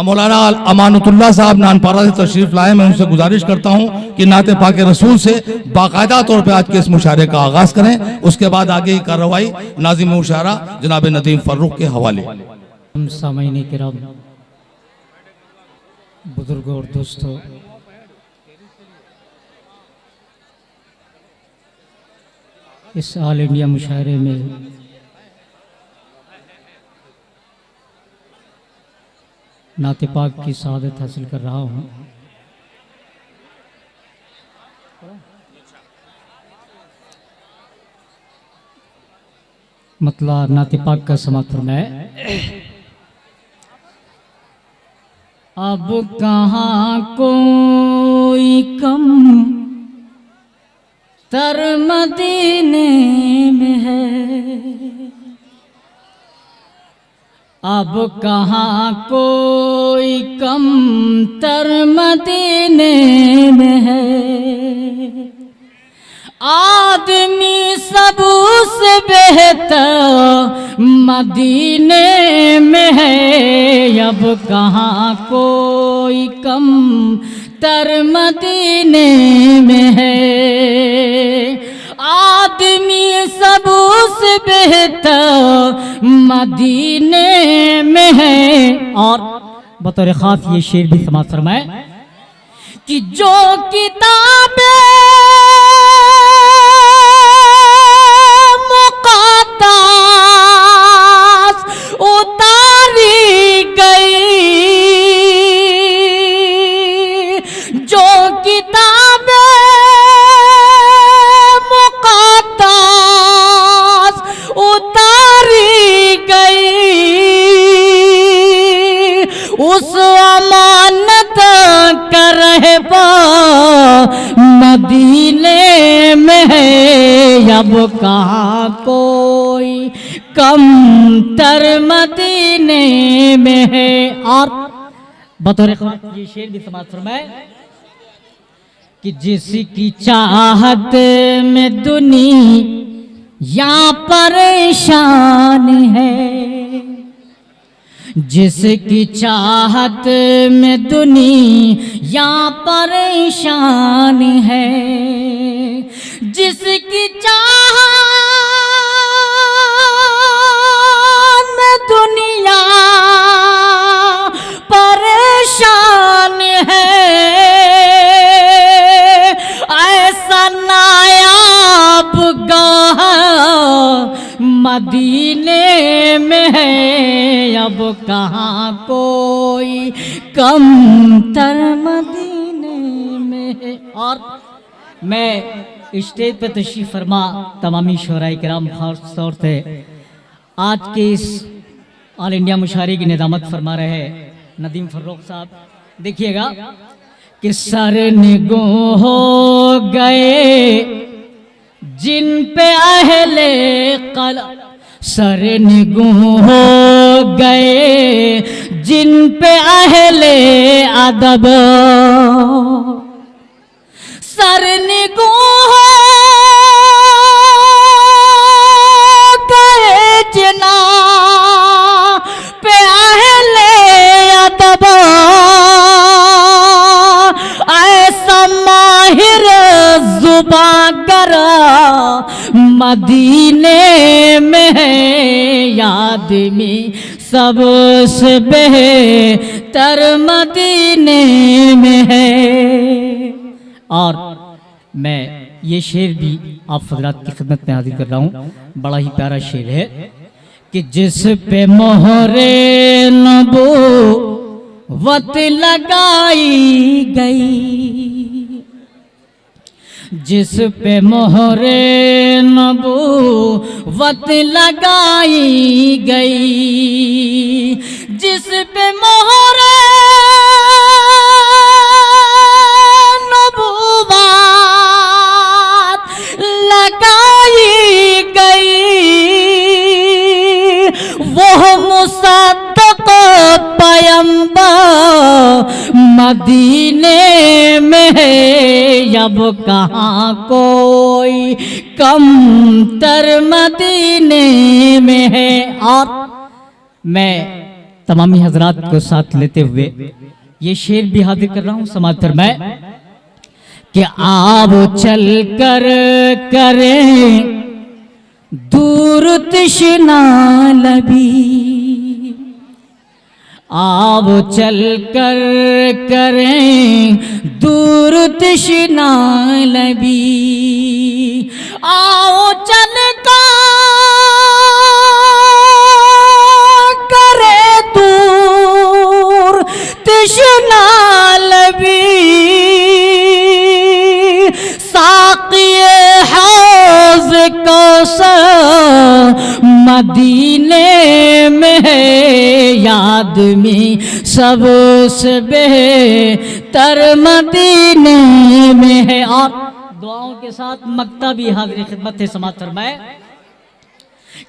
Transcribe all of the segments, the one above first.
मौलाना अमानतुल्लाह साहब नानपारा से तशरीफ लाए। मैं उनसे गुजारिश करता हूं कि नाते पाक रसूल से बाकायदा तौर पे आज के इस मुशायरे का आगाज करें। उसके बाद आगे की कार्रवाई नाज़िम मुशायरा जनाब नदीम फर्रुख के हवाले। सामईन किराम, बुजुर्गों और दोस्तों, इस ऑल इंडिया मुशायरे में नाते पाक की शहादत हासिल कर रहा हूँ। मतलब नाते पाक का समाप्त फरमाए। अब कहाँ कोई कम तर मदीने में है, अब कहाँ कोई कम तर मदीने में है। आदमी सबसे बेहतर मदीने में है, अब कहाँ कोई कम तर मदीने में है। आदमी सबसे बेहतर मदीने में है। और बतौर खास ये शेर भी समाप्त फरमाए कि जो किताबें उतारी गई, जो किताबें मुक़द्दस उतारी गई, उस अमानत का रहबर मदीने में है, अब कहाँ कोई कम तर मदीने में है। और बतौर ये शेर भी समाप्त फरमाए कि जिसकी चाहत में दुनिया परेशान है, जिसकी चाहत में दुनिया परेशान है, जिसकी चाहत में दुनिया परेशान है, ऐसा नायाब गाह मदीने में है, अब कहाँ कोई कम तर मदीने में है। और मैं स्टेज पर तशरीफ फरमा तमामी शोराए किराम, खास तौर से आज के इस ऑल इंडिया मुशायरे की निदामत फरमा रहे नदीम फर्रुख साहब। देखिएगा कि सर निगोह हो गए जिन पे अहले कलम, सर निगोह हो गए जिन पे अहले अदब, सर निगोह गए जिना पे अहले अदब, ऐसा माहिर जुबागर मदीने में है, आदमी सबसे बेहतर मदीने में है। और मैं ये शेर भी आप हज़रात की खिदमत में हाजिर कर रहा हूँ। बड़ा ही प्यारा शेर है कि जिस पे मोहरे नबूवत लगाई गई, जिस पे मोहरे नबूवत लगाई गई, जिस पे मोहरे लगाई गई, वो मुसद्दक़ पैगंबर मदीने में है, अब कहाँ कोई कम तर मदीने में है। और मैं तमामी हजरात को साथ लेते हुए ये शेर भी हाजिर कर रहा हूँ समाज फरमाए कि आओ चल कर करें दूर तृष्णा लबी, आओ चल कर करें दूर तृष्णा लबी, आओ चल कर करे दूर तृष्णा लबी, साक़िए हौज़ कौसर मदीने में है, याद में सबसे बेहतर मदीने में है। और दुआओं के साथ मक्ता भी हाज़िर खिदमत है समाज फरमाए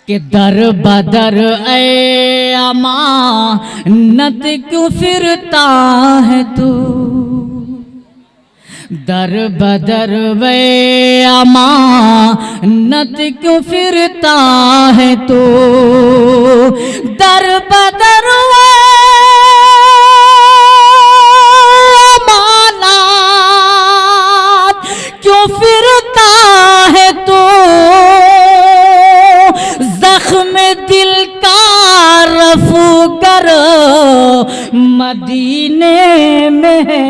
कि दर बदर ए अमानत क्यों फिरता है तू, दर बदर वे अमानत क्यों फिरता है तू, दर बदर वे अमानत क्यों फिरता है तू, जख्म दिल का रफू करो मदीने में है,